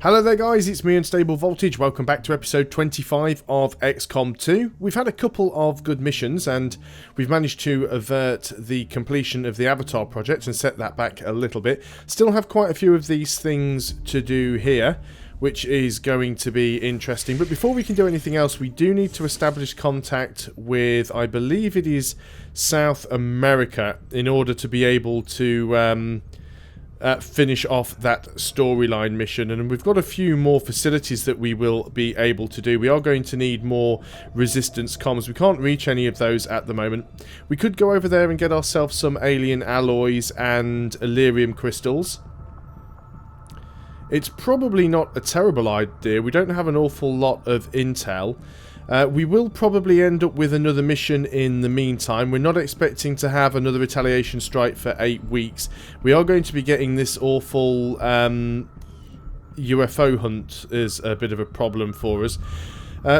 Hello there guys, it's me Unstable Voltage. Welcome back to episode 25 of XCom 2. We've had a couple of good missions and we've managed to avert the completion of the Avatar project and set that back a little bit. Still have quite a few of these things to do here, which is going to be interesting. But before we can do anything else, we do need to establish contact with, I believe it is South America, in order to be able to finish off that storyline mission. And we've got a few more facilities that we will be able to do. We are going to need more resistance comms. We can't reach any of those at the moment. We could go over there and get ourselves some alien alloys and Illyrium crystals. It's probably not a terrible idea. We don't have an awful lot of intel. We will probably end up with another mission in the meantime. We're not expecting to have another retaliation strike for 8 weeks. We are going to be getting this awful UFO hunt is a bit of a problem for us.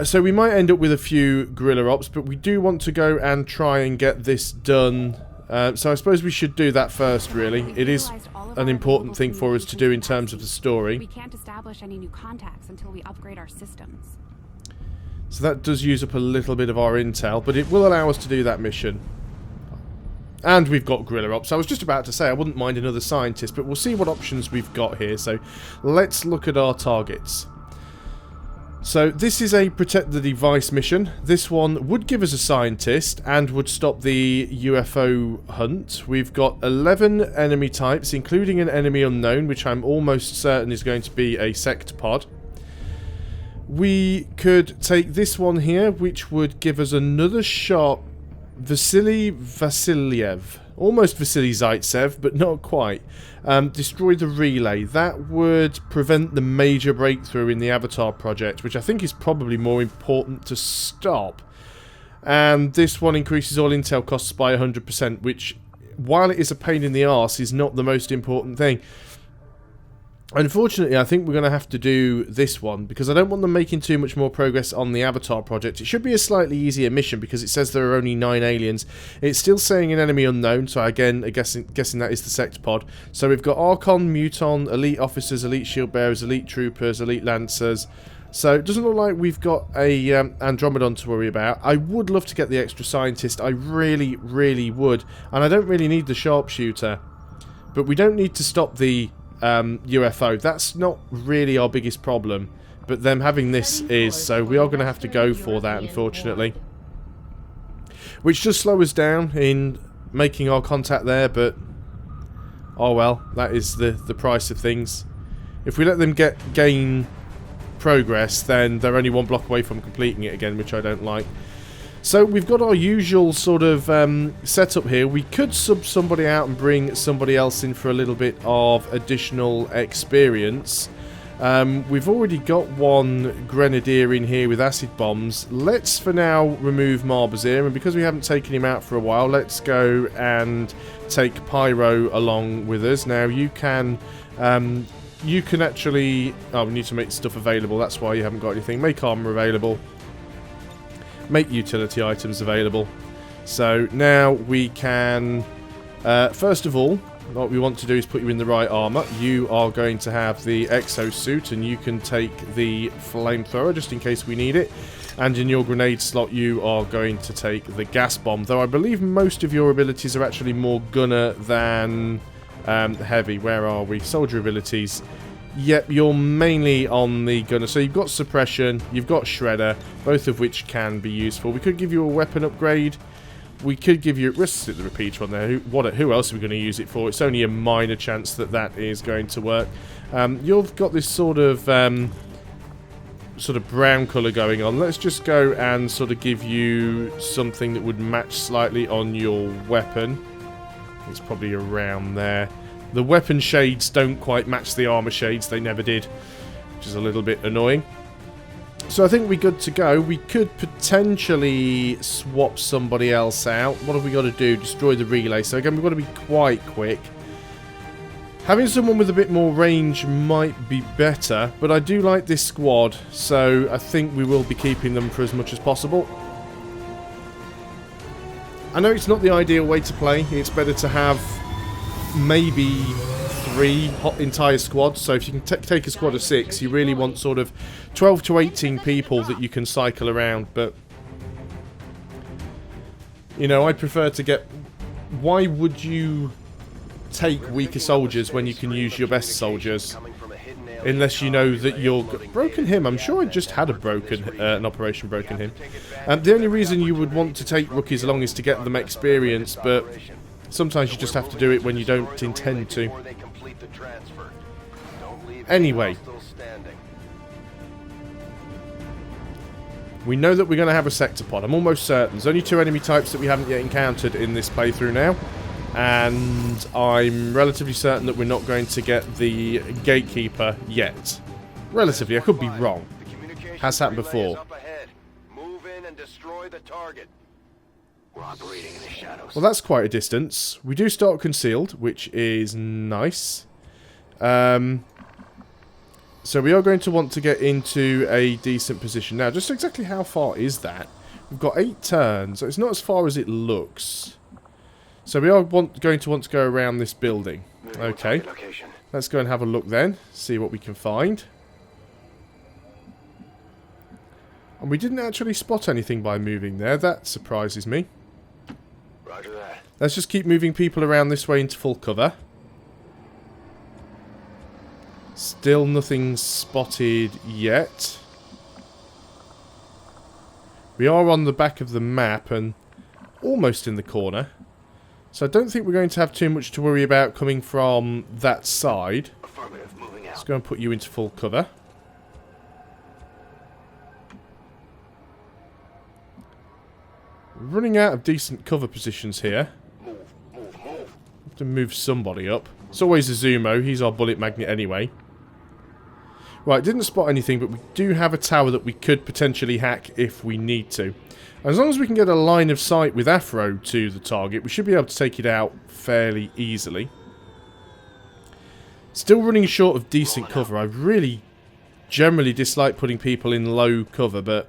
So we might end up with a few guerrilla ops, but we do want to go and try and get this done. So I suppose we should do that first, really. It is an important thing for us to do in terms of the story. We can't establish any new contacts until we upgrade our systems. So that does use up a little bit of our intel, but it will allow us to do that mission. And we've got guerrilla ops. I was just about to say I wouldn't mind another scientist, but we'll see what options we've got here. So let's look at our targets. So this is a protect the device mission. This one would give us a scientist and would stop the UFO hunt. We've got 11 enemy types, including an enemy unknown, which I'm almost certain is going to be a sect pod. We could take this one here, which would give us another shot. Vasily Vasilyev. Almost Vasily Zaitsev, but not quite. Destroy the relay. That would prevent the major breakthrough in the Avatar project, which I think is probably more important to stop. And this one increases all intel costs by 100%, which, while it is a pain in the arse, is not the most important thing. Unfortunately, I think we're going to have to do this one, because I don't want them making too much more progress on the Avatar project. It should be a slightly easier mission, because it says there are only 9 aliens. It's still saying an enemy unknown, so again, guessing that is the sect pod. So we've got Archon, Muton, Elite Officers, Elite Shield Bearers, Elite Troopers, Elite Lancers. So it doesn't look like we've got a Andromedon to worry about. I would love to get the extra scientist. I really, really would. And I don't really need the sharpshooter. But we don't need to stop the UFO. That's not really our biggest problem, but them having this is, so we are going to have to go for that, unfortunately, which does slow us down in making our contact there, but oh well, that is the price of things. If we let them gain progress, then they're only 1 block away from completing it again, which I don't like. So we've got our usual sort of setup here. We could sub somebody out and bring somebody else in for a little bit of additional experience. We've already got one grenadier in here with acid bombs. Let's for now remove Marbazir, and because we haven't taken him out for a while, let's go and take Pyro along with us. Now you can actually... Oh, we need to make stuff available. That's why you haven't got anything. Make armor available. Make utility items available. So now we can first of all, what we want to do is put you in the right armor. You are going to have the exosuit, and you can take the flamethrower just in case we need it. And in your grenade slot you are going to take the gas bomb, though I believe most of your abilities are actually more gunner than heavy. Where are we? Soldier abilities. Yep, you're mainly on the gunner. So you've got suppression, you've got shredder, both of which can be useful. We could give you a weapon upgrade. We could give you... Let's hit the repeater on there. Who else are we going to use it for? It's only a minor chance that that is going to work. You've got this sort of brown colour going on. Let's just go and sort of give you something that would match slightly on your weapon. It's probably around there. The weapon shades don't quite match the armor shades. They never did, which is a little bit annoying. So I think we're good to go. We could potentially swap somebody else out. What have we got to do? Destroy the relay. So again, we've got to be quite quick. Having someone with a bit more range might be better, but I do like this squad, so I think we will be keeping them for as much as possible. I know it's not the ideal way to play. It's better to have maybe 3 entire squads. So if you can take a squad of 6, you really want sort of 12 to 18 people that you can cycle around. But, you know, I'd prefer to get... Why would you take weaker soldiers when you can use your best soldiers? Unless you know that you're... Broken Him. I'm sure I just had an Operation Broken Him. The only reason you would want to take rookies along is to get them experience, but sometimes you just have to do it when you don't intend to. Anyway. We know that we're going to have a sector pod. I'm almost certain. There's only 2 enemy types that we haven't yet encountered in this playthrough now. And I'm relatively certain that we're not going to get the Gatekeeper yet. Relatively, I could be wrong. Has happened before. Well, that's quite a distance. We do start concealed, which is nice. So we are going to want to get into a decent position. Now, just exactly how far is that? We've got 8 turns, so it's not as far as it looks. So we are going to want to go around this building. Okay. Let's go and have a look then. See what we can find. And we didn't actually spot anything by moving there. That surprises me. Roger that. Let's just keep moving people around this way into full cover. Still nothing spotted yet. We are on the back of the map and almost in the corner. So I don't think we're going to have too much to worry about coming from that side. Let's go and put you into full cover. We're running out of decent cover positions here. Have to move somebody up. It's always a Zumo. He's our bullet magnet anyway. Right, didn't spot anything, but we do have a tower that we could potentially hack if we need to. As long as we can get a line of sight with Afro to the target, we should be able to take it out fairly easily. Still running short of decent cover. I really generally dislike putting people in low cover, but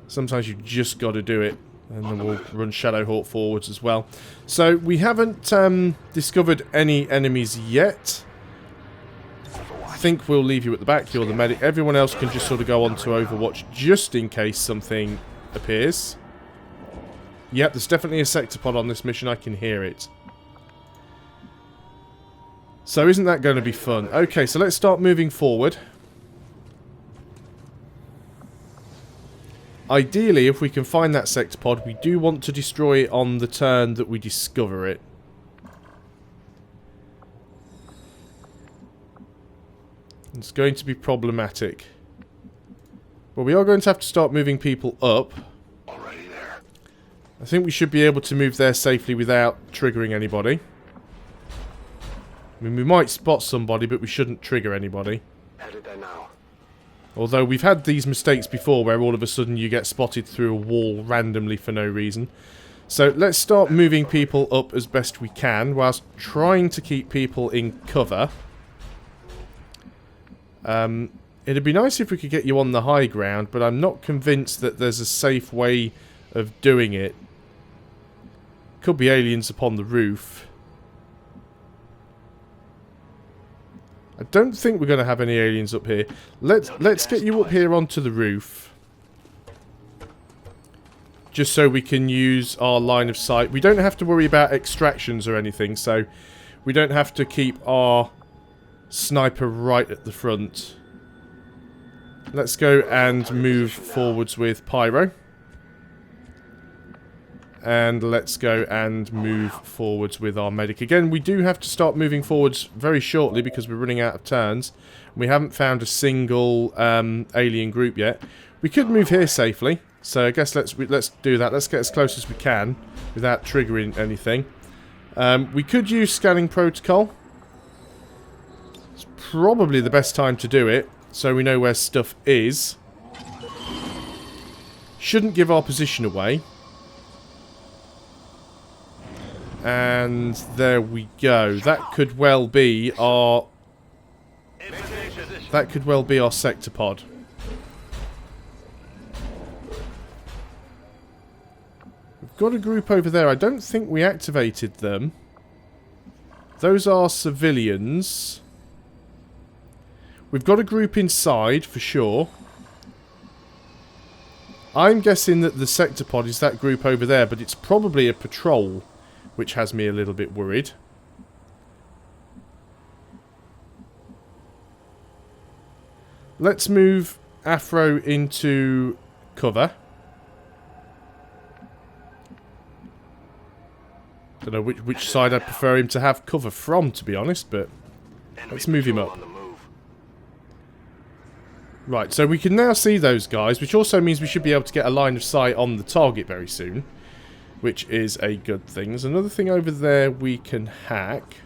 sometimes you just got to do it. And then we'll run Shadowhawk forwards as well. So we haven't discovered any enemies yet. I think we'll leave you at the back. You're the medic. Everyone else can just sort of go on to Overwatch just in case something appears. Yep, there's definitely a sector pod on this mission. I can hear it. So isn't that going to be fun? Okay, so let's start moving forward. Ideally, if we can find that sector pod, we do want to destroy it on the turn that we discover it. It's going to be problematic. But we are going to have to start moving people up. Already there. I think we should be able to move there safely without triggering anybody. I mean, we might spot somebody, but we shouldn't trigger anybody. Headed there now. Although we've had these mistakes before where all of a sudden you get spotted through a wall randomly for no reason. So let's start moving people up as best we can whilst trying to keep people in cover. It'd be nice if we could get you on the high ground, but I'm not convinced that there's a safe way of doing it. Could be aliens upon the roof. I don't think we're going to have any aliens up here. Let's get you up here onto the roof. Just so we can use our line of sight. We don't have to worry about extractions or anything, so we don't have to keep our sniper right at the front. Let's go and move forwards with Pyro. And let's go and move forwards with our medic. Again, we do have to start moving forwards very shortly because we're running out of turns. We haven't found a single alien group yet. We could move here safely, so I guess let's do that. Let's get as close as we can without triggering anything. We could use scanning protocol. It's probably the best time to do it, so we know where stuff is. Shouldn't give our position away. And there we go. That could well be our... That could well be our sector pod. We've got a group over there. I don't think we activated them. Those are civilians. We've got a group inside, for sure. I'm guessing that the sector pod is that group over there, but it's probably a patrol, which has me a little bit worried. Let's move Afro into cover. Don't know which side I prefer him to have cover from, to be honest, but let's move him up. Right, so we can now see those guys, which also means we should be able to get a line of sight on the target very soon, which is a good thing. There's another thing over there we can hack.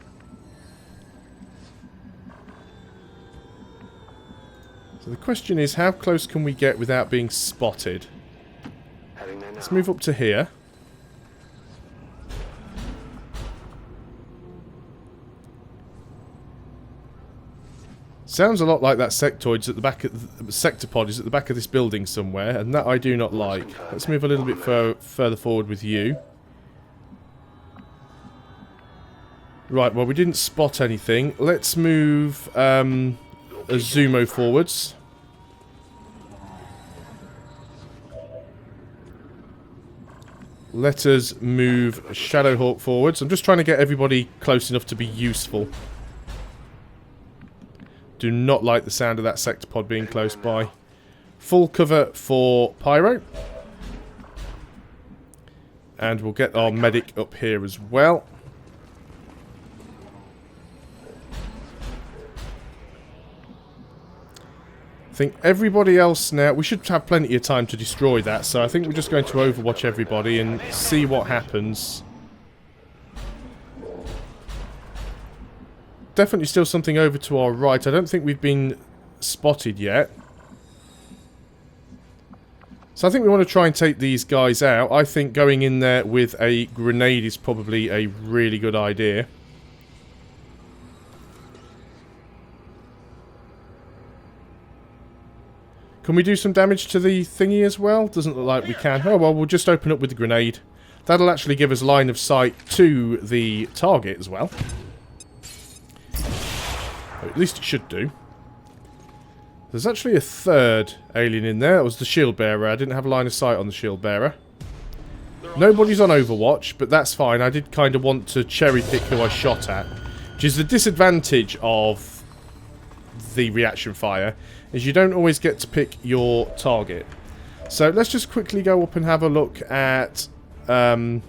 So the question is, how close can we get without being spotted? Let's move up to here. Sounds a lot like that sectoid's at the back of the sector pod is at the back of this building somewhere, and that I do not like. Let's move a little bit further forward with you. Right, well we didn't spot anything. Let's move Azumo forwards. Let us move Shadowhawk forwards. I'm just trying to get everybody close enough to be useful. Do not like the sound of that sector pod being close by. Full cover for Pyro. And we'll get our medic up here as well. I think everybody else now... We should have plenty of time to destroy that, so I think we're just going to overwatch everybody and see what happens. Definitely still something over to our right. I don't think we've been spotted yet. So I think we want to try and take these guys out. I think going in there with a grenade is probably a really good idea. Can we do some damage to the thingy as well? Doesn't look like we can. Oh well, we'll just open up with the grenade. That'll actually give us line of sight to the target as well. Or at least it should do. There's actually a third alien in there. That was the shield bearer. I didn't have a line of sight on the shield bearer. Nobody's on Overwatch, but that's fine. I did kind of want to cherry pick who I shot at. Which is the disadvantage of the reaction fire, is you don't always get to pick your target. So let's just quickly go up and have a look at Afro.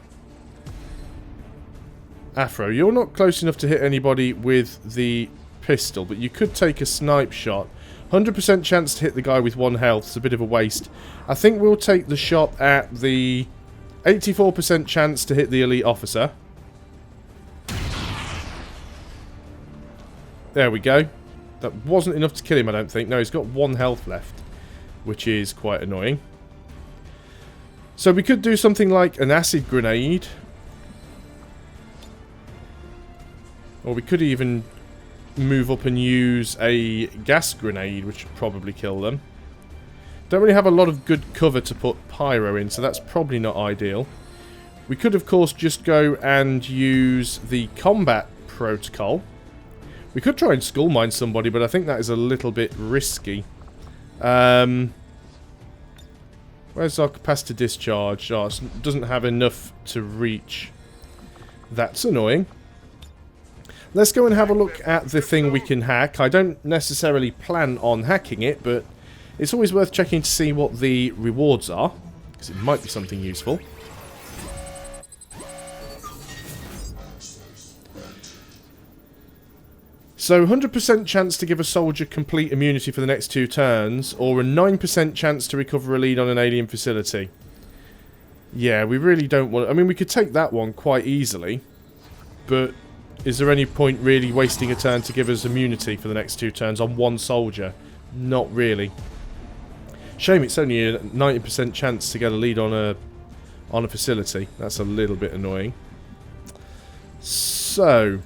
You're not close enough to hit anybody with the pistol, but you could take a snipe shot. 100% chance to hit the guy with 1 health. It's a bit of a waste. I think we'll take the shot at the 84% chance to hit the elite officer. There we go. That wasn't enough to kill him, I don't think. No, he's got 1 health left, which is quite annoying. So we could do something like an acid grenade. Or we could even move up and use a gas grenade, which would probably kill them. Don't really have a lot of good cover to put Pyro in, so that's probably not ideal. We could, of course, just go and use the combat protocol. We could try and skull mine somebody, but I think that is a little bit risky. Where's our capacity discharge? Oh, it doesn't have enough to reach. That's annoying. Let's go and have a look at the thing we can hack. I don't necessarily plan on hacking it, but it's always worth checking to see what the rewards are, because it might be something useful. So 100% chance to give a soldier complete immunity for the next 2 turns, or a 9% chance to recover a lead on an alien facility. Yeah, we really don't want... I mean, we could take that one quite easily, but is there any point really wasting a turn to give us immunity for the next 2 turns on 1 soldier? Not really. Shame it's only a 90% chance to get a lead on a facility. That's a little bit annoying. So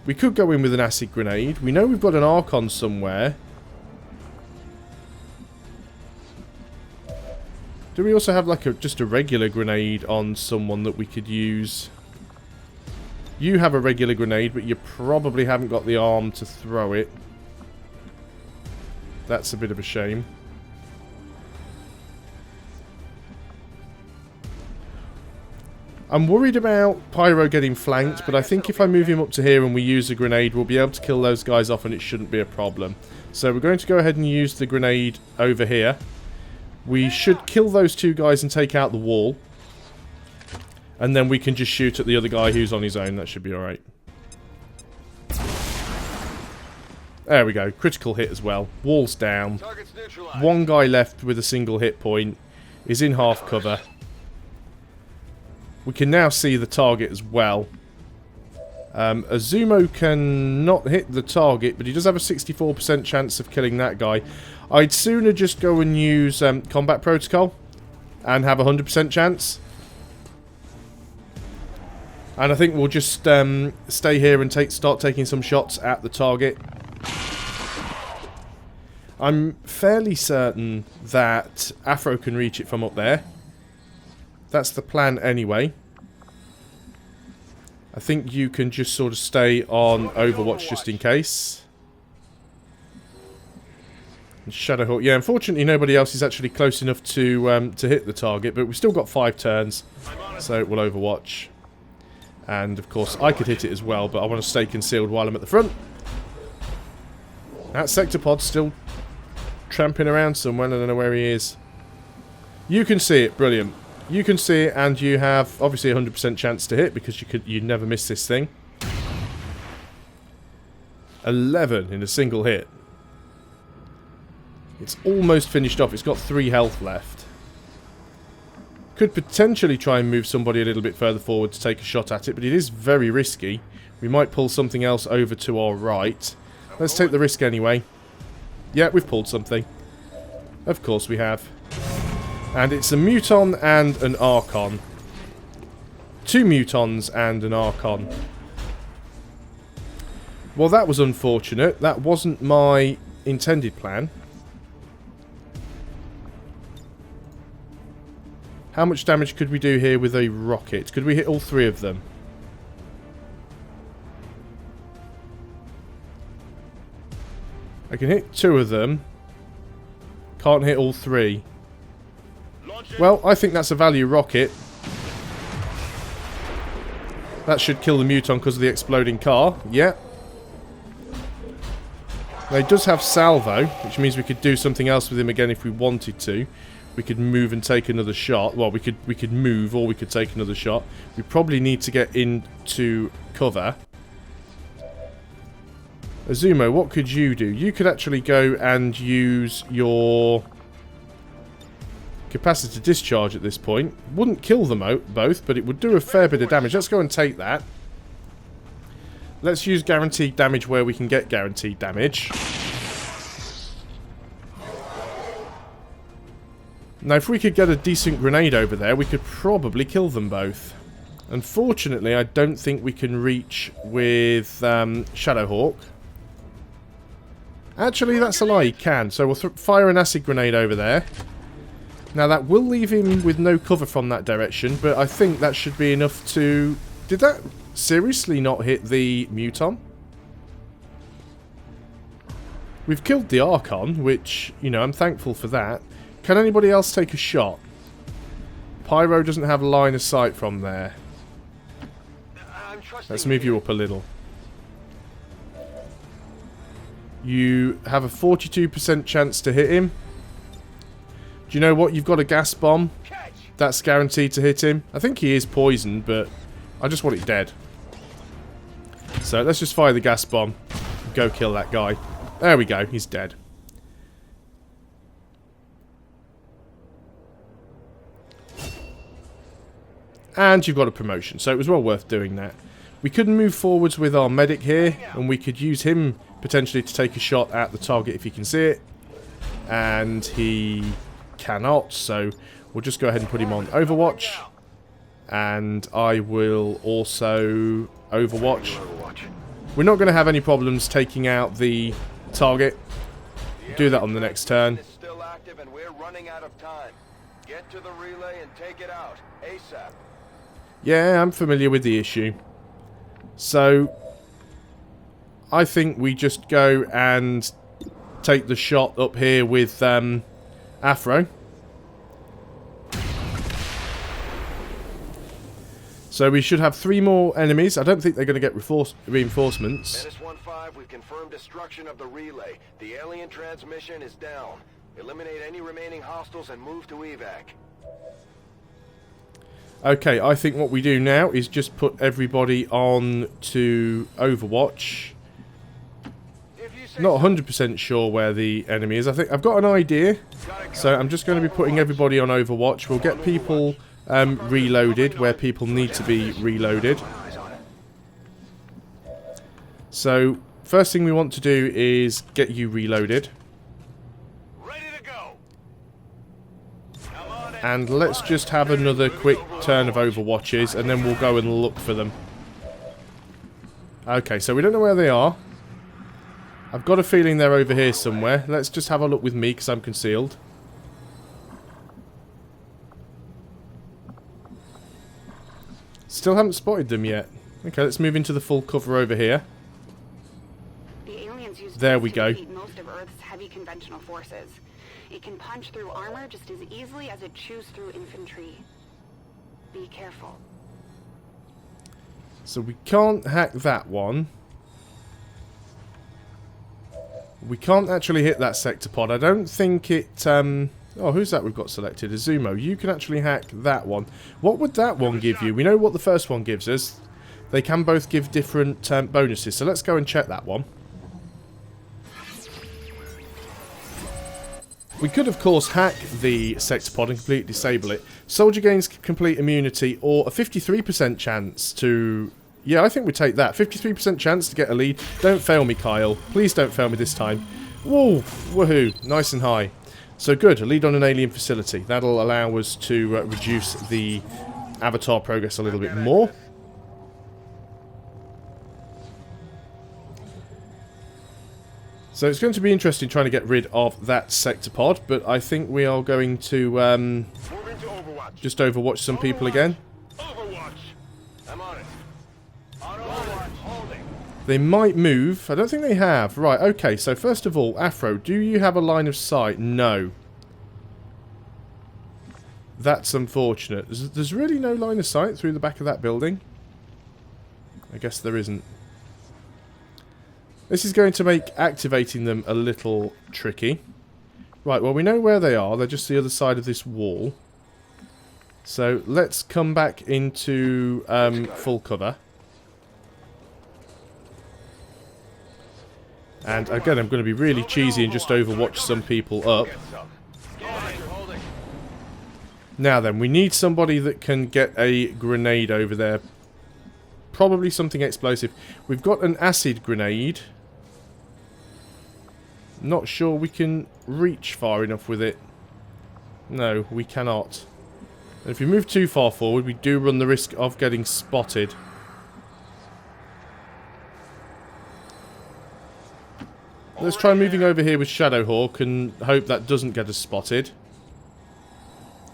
we could go in with an acid grenade. We know we've got an Archon somewhere. Do we also have like just a regular grenade on someone that we could use? You have a regular grenade, but you probably haven't got the arm to throw it. That's a bit of a shame. I'm worried about Pyro getting flanked, but I think if I move him up to here and we use a grenade, we'll be able to kill those guys off and it shouldn't be a problem. So we're going to go ahead and use the grenade over here. We should kill those two guys and take out the wall. And then we can just shoot at the other guy who's on his own. That should be alright. There we go. Critical hit as well. Wall's down. One guy left with a single hit point. Is in half cover. We can now see the target as well. Azumo can not hit the target, but he does have a 64% chance of killing that guy. I'd sooner just go and use combat protocol and have a 100% chance. And I think we'll just stay here and start taking some shots at the target. I'm fairly certain that Afro can reach it from up there. That's the plan anyway. I think you can just sort of stay on Overwatch just in case. And Shadowhawk, yeah, unfortunately nobody else is actually close enough to hit the target, but we've still got 5 turns, so we'll Overwatch. And of course I could hit it as well, but I want to stay concealed while I'm at the front. That Sectopod's still tramping around somewhere, I don't know where he is. You can see it, brilliant. You can see it, and you have obviously a 100% chance to hit because you'd never miss this thing. 11 in a single hit. It's almost finished off. It's got 3 health left. Could potentially try and move somebody a little bit further forward to take a shot at it, but it is very risky. We might pull something else over to our right. Let's take the risk anyway. Yeah, we've pulled something. Of course we have. And it's a Muton and an Archon. 2 Mutons and an Archon. Well, that was unfortunate. That wasn't my intended plan. How much damage could we do here with a rocket? Could we hit all 3 of them? I can hit 2 of them. Can't hit all 3. Well, I think that's a value rocket. That should kill the Muton because of the exploding car. Yeah. Now, he does have salvo, which means we could do something else with him again if we wanted to. We could move and take another shot. Well, we could move or we could take another shot. We probably need to get into cover. Azumo, what could you do? You could actually go and use your capacitor discharge at this point. Wouldn't kill them both, but it would do a fair bit of damage. Let's go and take that. Let's use guaranteed damage where we can get guaranteed damage. Now, if we could get a decent grenade over there, we could probably kill them both. Unfortunately, I don't think we can reach with Shadowhawk. Actually, that's a lie, he can. So we'll fire an acid grenade over there. Now, that will leave him with no cover from that direction, but I think that should be enough to... Did that seriously not hit the Muton? We've killed the Archon, which, you know, I'm thankful for that. Can anybody else take a shot? Pyro doesn't have a line of sight from there. Let's move you up a little. You have a 42% chance to hit him. Do you know what? You've got a gas bomb. That's guaranteed to hit him. I think he is poisoned, but I just want it dead. So let's just fire the gas bomb. Go kill that guy. There we go. He's dead. And you've got a promotion, so it was well worth doing that. We could move forwards with our medic here, and we could use him potentially to take a shot at the target if he can see it. And he cannot, so we'll just go ahead and put him on Overwatch. And I will also Overwatch. We're not going to have any problems taking out the target. We'll do that on the next turn. Still active and we're running out of time. Get to the relay and take it out ASAP. Yeah, I'm familiar with the issue. So I think we just go and take the shot up here with Afro. So we should have 3 more enemies. I don't think they're going to get reinforcements. -15, we've confirmed destruction of the relay. The alien transmission is down. Eliminate any remaining hostiles and move to evac. Okay, I think what we do now is just put everybody on to Overwatch. Not 100% sure where the enemy is. I think I've got an idea. So I'm just going to be putting everybody on Overwatch. We'll get people reloaded where people need to be reloaded. So first thing we want to do is get you reloaded. And let's just have another quick turn of Overwatches and then we'll go and look for them. Okay, so we don't know where they are. I've got a feeling they're over here somewhere. Let's just have a look with me because I'm concealed. Still haven't spotted them yet. Okay, let's move into the full cover over here. The aliens use there we go. Most of Earth's heavy conventional forces. It can punch through armor just as easily as it chews through infantry. Be careful. So we can't hack that one. We can't actually hit that sector pod. I don't think it... Oh, who's that we've got selected? Azumo. You can actually hack that one. What would that one give you? We know what the first one gives us. They can both give different bonuses. So let's go and check that one. We could, of course, hack the sector pod and completely disable it. Soldier gains complete immunity or a 53% chance to... Yeah, I think we take that. 53% chance to get a lead. Don't fail me, Kyle. Please don't fail me this time. Whoa! Woohoo! Nice and high. So good, a lead on an alien facility. That'll allow us to reduce the avatar progress a little bit more. So it's going to be interesting trying to get rid of that sector pod, but I think we are going to just overwatch some people again. They might move. I don't think they have. Right, okay, so first of all, Afro, do you have a line of sight? No. That's unfortunate. There's really no line of sight through the back of that building. I guess there isn't. This is going to make activating them a little tricky. Right, well, we know where they are. They're just the other side of this wall. So let's come back into full cover. And again, I'm going to be really cheesy and just overwatch some people up. Now then, we need somebody that can get a grenade over there. Probably something explosive. We've got an acid grenade. Not sure we can reach far enough with it. No, we cannot. And if we move too far forward, we do run the risk of getting spotted. Let's try moving over here with Shadowhawk and hope that doesn't get us spotted.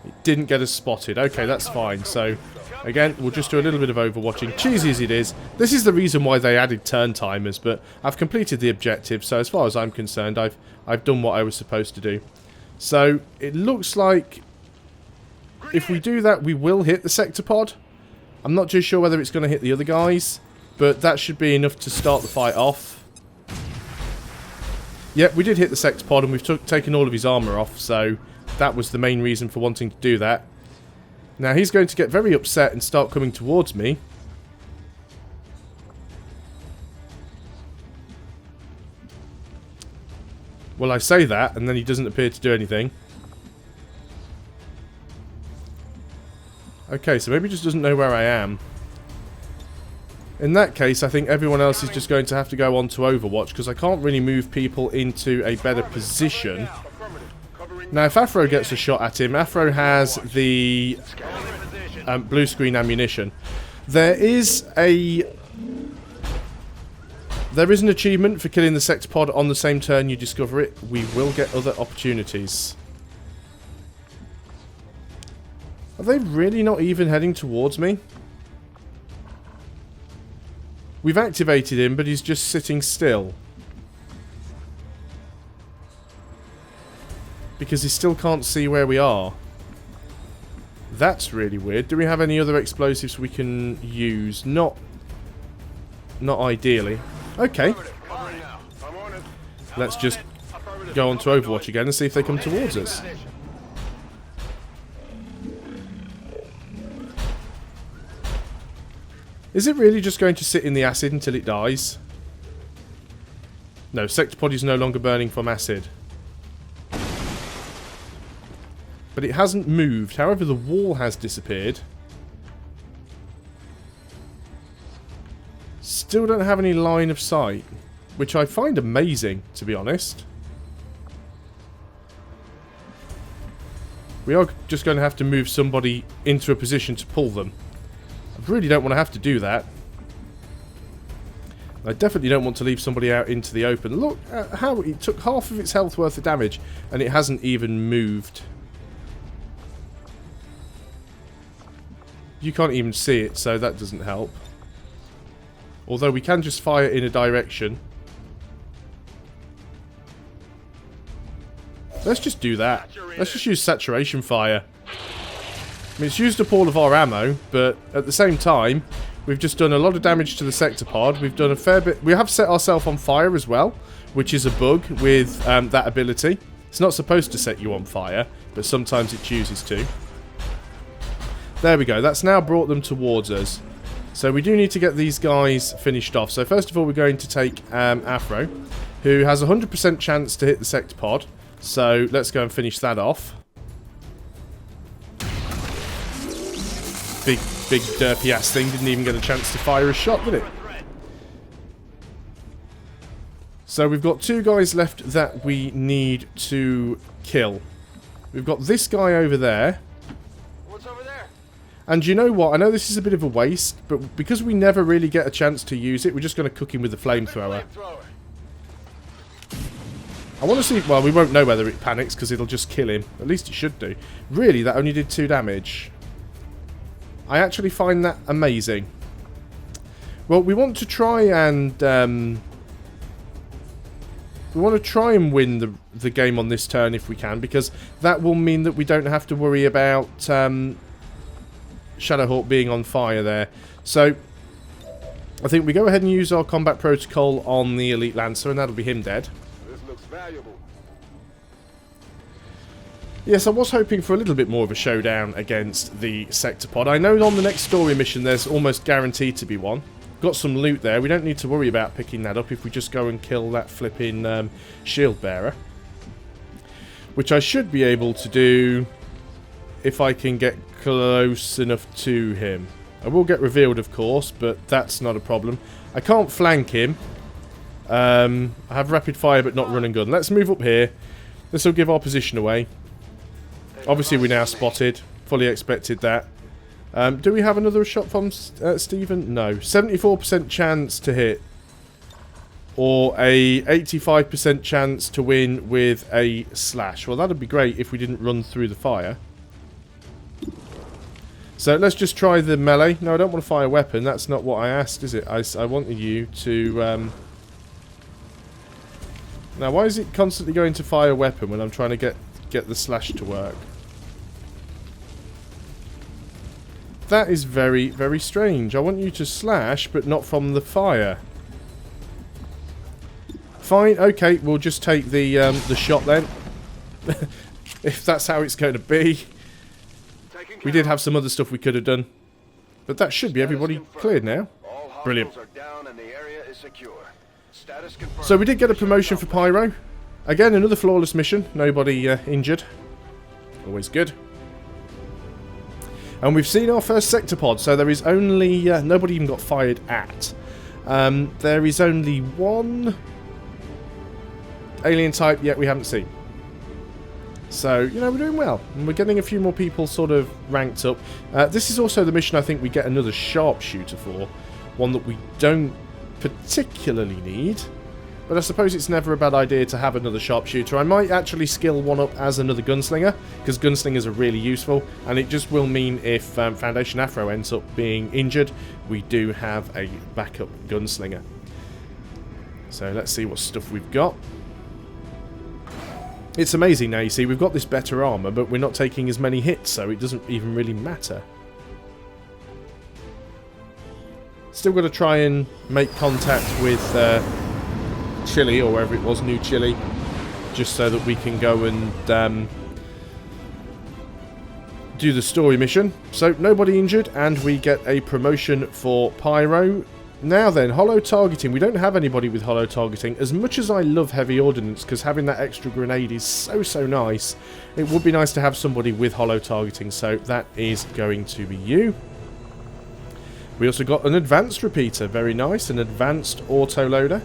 It didn't get us spotted. Okay, that's fine. So, again, we'll just do a little bit of overwatching. Cheesy as it is. This is the reason why they added turn timers, but I've completed the objective, so as far as I'm concerned, I've done what I was supposed to do. So, it looks like if we do that, we will hit the sector pod. I'm not too sure whether it's going to hit the other guys, but that should be enough to start the fight off. Yep, we did hit the sector pod and we've taken all of his armour off, so that was the main reason for wanting to do that. Now he's going to get very upset and start coming towards me. Well, I say that, and then he doesn't appear to do anything. Okay, so maybe he just doesn't know where I am. In that case, I think everyone else is just going to have to go on to Overwatch, because I can't really move people into a better position. Now, if Afro gets a shot at him, Afro has the blue screen ammunition. There is an achievement for killing the sector pod on the same turn you discover it. We will get other opportunities. Are they really not even heading towards me? We've activated him, but he's just sitting still. Because he still can't see where we are. That's really weird. Do we have any other explosives we can use? Not ideally. Okay. Let's just go on to Overwatch again and see if they come towards us. Is it really just going to sit in the acid until it dies? No, sector pod is no longer burning from acid. But it hasn't moved. However, the wall has disappeared. Still don't have any line of sight, which I find amazing, to be honest. We are just going to have to move somebody into a position to pull them. I really don't want to have to do that. I definitely don't want to leave somebody out into the open. Look at how it took half of its health worth of damage, and it hasn't even moved. You can't even see it, so that doesn't help. Although we can just fire in a direction. Let's just do that. Let's just use saturation fire. I mean, it's used up all of our ammo, but at the same time, we've just done a lot of damage to the sector pod. We've done a fair bit. We have set ourselves on fire as well, which is a bug with that ability. It's not supposed to set you on fire, but sometimes it chooses to. There we go. That's now brought them towards us. So we do need to get these guys finished off. So first of all, we're going to take Afro, who has a 100% chance to hit the sector pod. So let's go and finish that off. Big derpy ass thing didn't even get a chance to fire a shot, did it? So we've got 2 guys left that we need to kill. We've got this guy over there. What's over there? And you know what? I know this is a bit of a waste, but because we never really get a chance to use it, we're just going to cook him with the flamethrower. I want to see... Well, we won't know whether it panics because it'll just kill him. At least it should do. Really, that only did 2 damage. I actually find that amazing. Well, we want to try and... we want to try and win the game on this turn if we can, because that will mean that we don't have to worry about Shadowhawk being on fire there. So, I think we go ahead and use our combat protocol on the Elite Lancer, and that'll be him dead. This looks valuable. Yes, I was hoping for a little bit more of a showdown against the sector pod. I know on the next story mission there's almost guaranteed to be one. Got some loot there. We don't need to worry about picking that up if we just go and kill that flipping shield bearer. Which I should be able to do if I can get close enough to him. I will get revealed, of course, but that's not a problem. I can't flank him. I have rapid fire but not run and gun. Let's move up here. This will give our position away. Obviously we're now spotted. Fully expected that. Do we have another shot from Stephen? No. 74% chance to hit. Or a 85% chance to win with a slash. Well, that'd be great if we didn't run through the fire. So let's just try the melee. No, I don't want to fire a weapon. That's not what I asked, is it? I wanted you to... Now, why is it constantly going to fire a weapon when I'm trying to get the slash to work? That is very, very strange. I want you to slash, but not from the fire. Fine, okay, we'll just take the shot then. If that's how it's going to be. We did have some other stuff we could have done. But that should be everybody cleared now. Brilliant. So we did get a promotion for Pyro. Again, another flawless mission. Nobody injured. Always good. And we've seen our first sector pod, so there is only... nobody even got fired at. There is only one alien type yet we haven't seen. So, you know, we're doing well. And we're getting a few more people sort of ranked up. This is also the mission I think we get another sharpshooter for. One that we don't particularly need. but I suppose it's never a bad idea to have another sharpshooter. I might actually skill one up as another gunslinger, because gunslingers are really useful, and it just will mean if Foundation Afro ends up being injured, we do have a backup gunslinger. So let's see what stuff we've got. It's amazing now, you see, we've got this better armour, but we're not taking as many hits, so it doesn't even really matter. Still got to try and make contact with Chile, or wherever it was, New Chile, just so that we can go and do the story mission. So, nobody injured, and we get a promotion for Pyro. Now then, holo targeting. We don't have anybody with holo targeting. As much as I love heavy ordnance, because having that extra grenade is so nice, it would be nice to have somebody with holo targeting, so that is going to be you. We also got an advanced repeater, very nice, an advanced autoloader.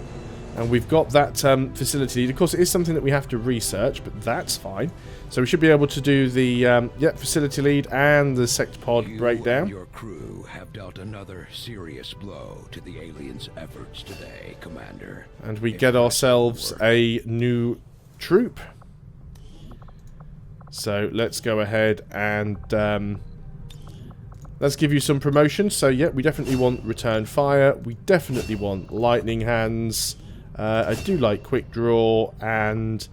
And we've got that facility lead. Of course, it is something that we have to research, but that's fine. So we should be able to do the facility lead and the sect pod breakdown. And your crew have dealt another serious blow to the aliens' efforts today, Commander. And we get ourselves a new troop. So let's go ahead and let's give you some promotions. So yeah, we definitely want return fire. We definitely want lightning hands. I do like quick draw, and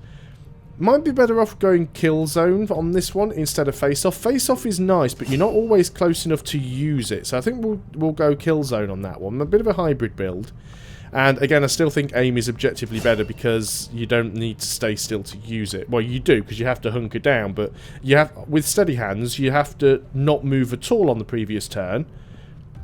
might be better off going kill zone on this one instead of face off. Face off is nice, but you're not always close enough to use it. So I think we'll go kill zone on that one. A bit of a hybrid build. And again, I still think aim is objectively better because you don't need to stay still to use it. Well, you do, because you have to hunker down, but you have, with steady hands, you have to not move at all on the previous turn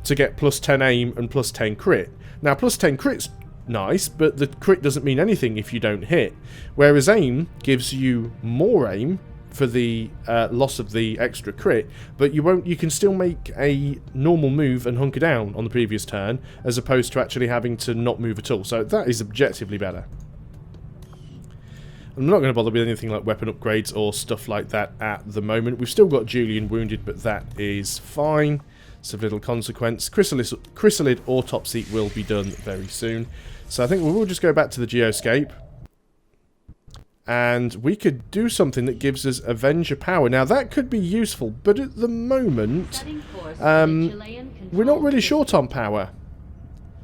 to get plus 10 aim and plus 10 crit. Now, plus 10 crit's nice, but the crit doesn't mean anything if you don't hit. Whereas aim gives you more aim for the loss of the extra crit, but you can still make a normal move and hunker down on the previous turn, as opposed to actually having to not move at all. So that is objectively better. I'm not going to bother with anything like weapon upgrades or stuff like that at the moment. We've still got Julian wounded, but that is fine. It's of little consequence. Chrysalid autopsy will be done very soon. So I think we'll just go back to the geoscape. And we could do something that gives us Avenger power. Now that could be useful, but at the moment, we're not really short on power.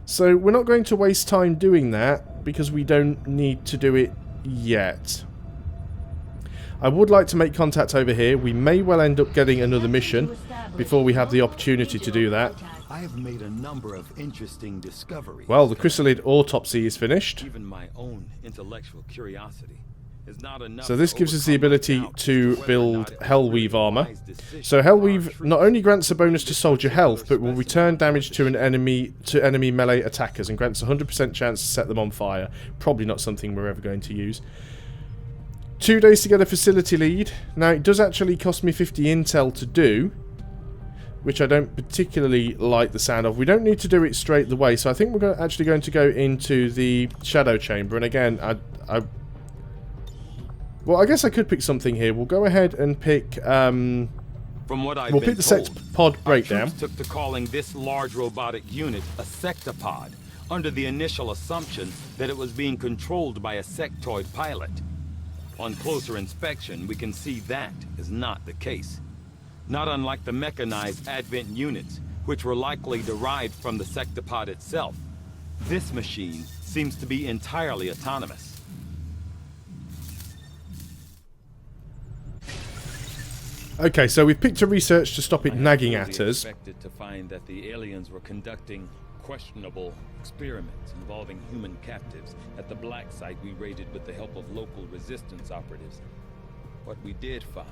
So we're not going to waste time doing that, because we don't need to do it yet. I would like to make contact over here. We may well end up getting another mission before we have the opportunity to do that. I have made a number of interesting discoveries. Well, the Chrysalid autopsy is finished. Even my own intellectual curiosity is not enough. So this gives us the ability to build Hellweave armor. So Hellweave not only grants a bonus to soldier health, but will return damage to enemy melee attackers and grants a 100% chance to set them on fire. Probably not something we're ever going to use. 2 days to get a facility lead. Now it does actually cost me 50 intel to do, which I don't particularly like the sound of. We don't need to do it straight the way, so I think we're actually going to go into the shadow chamber. And again, well, I guess I could pick something here. We'll go ahead and pick. From what I've we'll been pick the sect pod breakdown. Took to calling this large robotic unit a sectopod, under the initial assumption that it was being controlled by a sectoid pilot. On closer inspection, we can see that is not the case. Not unlike the mechanized Advent units, which were likely derived from the sectopod itself. This machine seems to be entirely autonomous. Okay, so we've picked a research to stop it nagging at us. I expected to find that the aliens were conducting questionable experiments involving human captives at the black site we raided with the help of local resistance operatives. What we did find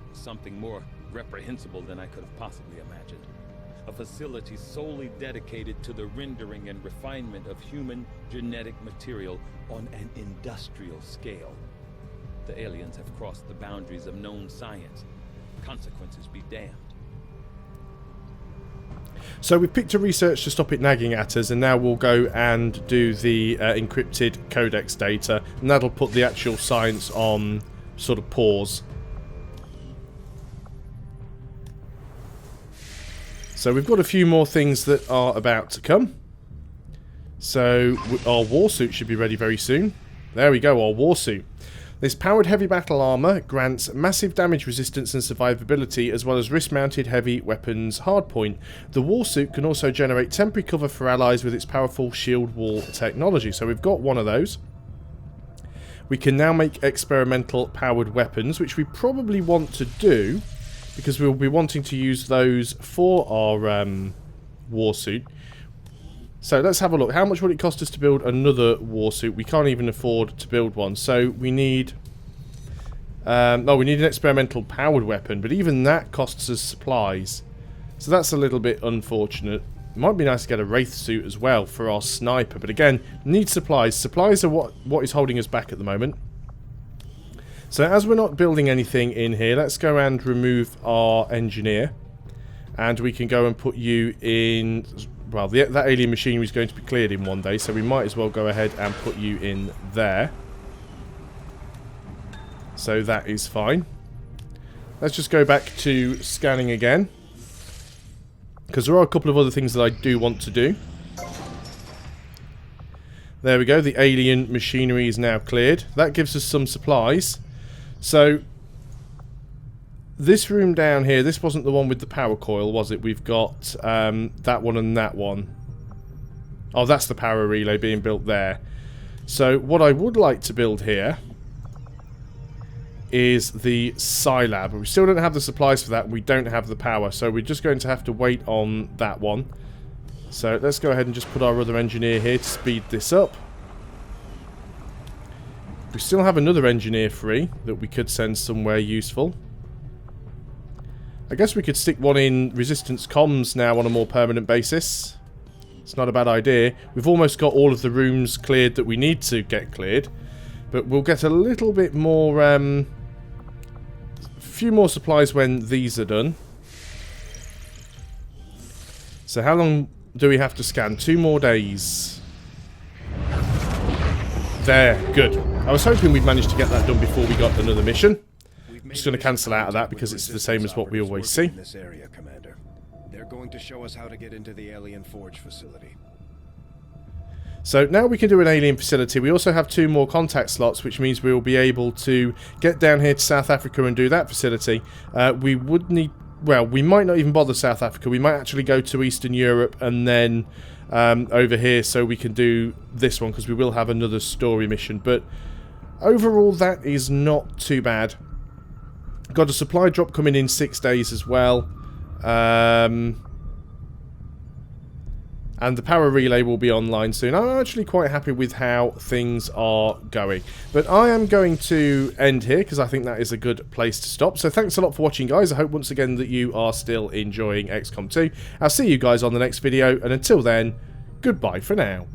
was something more reprehensible than I could have possibly imagined. A facility solely dedicated to the rendering and refinement of human genetic material on an industrial scale. The aliens have crossed the boundaries of known science. Consequences be damned. So we've picked a research to stop it nagging at us, and now we'll go and do the encrypted codex data, and that'll put the actual science on sort of pause. So we've got a few more things that are about to come. So our warsuit should be ready very soon. There we go, our warsuit. This powered heavy battle armor grants massive damage resistance and survivability, as well as wrist-mounted heavy weapons hardpoint. The warsuit can also generate temporary cover for allies with its powerful shield wall technology. So we've got one of those. We can now make experimental powered weapons, which we probably want to do, because we'll be wanting to use those for our warsuit. So let's have a look. How much would it cost us to build another warsuit? We can't even afford to build one. So we need... we need an experimental powered weapon, but even that costs us supplies. So that's a little bit unfortunate. It might be nice to get a wraith suit as well for our sniper, but again, need supplies. Supplies are what is holding us back at the moment. So as we're not building anything in here, let's go and remove our engineer. And we can go and put you in... Well, that alien machinery is going to be cleared in one day, so we might as well go ahead and put you in there. So that is fine. Let's just go back to scanning again, because there are a couple of other things that I do want to do. There we go, the alien machinery is now cleared. That gives us some supplies. So... this room down here, this wasn't the one with the power coil, was it? We've got that one and that one. Oh, that's the power relay being built there. So what I would like to build here is the Scilab. We still don't have the supplies for that. We don't have the power. So we're just going to have to wait on that one. So let's go ahead and just put our other engineer here to speed this up. We still have another engineer free that we could send somewhere useful. I guess we could stick one in resistance comms now on a more permanent basis. It's not a bad idea. We've almost got all of the rooms cleared that we need to get cleared. But we'll get a little bit more... a few more supplies when these are done. So how long do we have to scan? 2 more days. There, good. I was hoping we'd managed to get that done before we got another mission. I'm just going to cancel out of that because it's the same as what we always see. This area, Commander. They're going to show us how to get into the alien forge facility. So now we can do an alien facility. We also have 2 more contact slots, which means we will be able to get down here to South Africa and do that facility. We would need... well, we might not even bother South Africa. We might actually go to Eastern Europe and then over here so we can do this one, because we will have another story mission. But overall, that is not too bad. Got a supply drop coming in 6 days as well. And the power relay will be online soon. I'm actually quite happy with how things are going. But I am going to end here because I think that is a good place to stop. So thanks a lot for watching, guys. I hope once again that you are still enjoying XCOM 2. I'll see you guys on the next video. And until then, goodbye for now.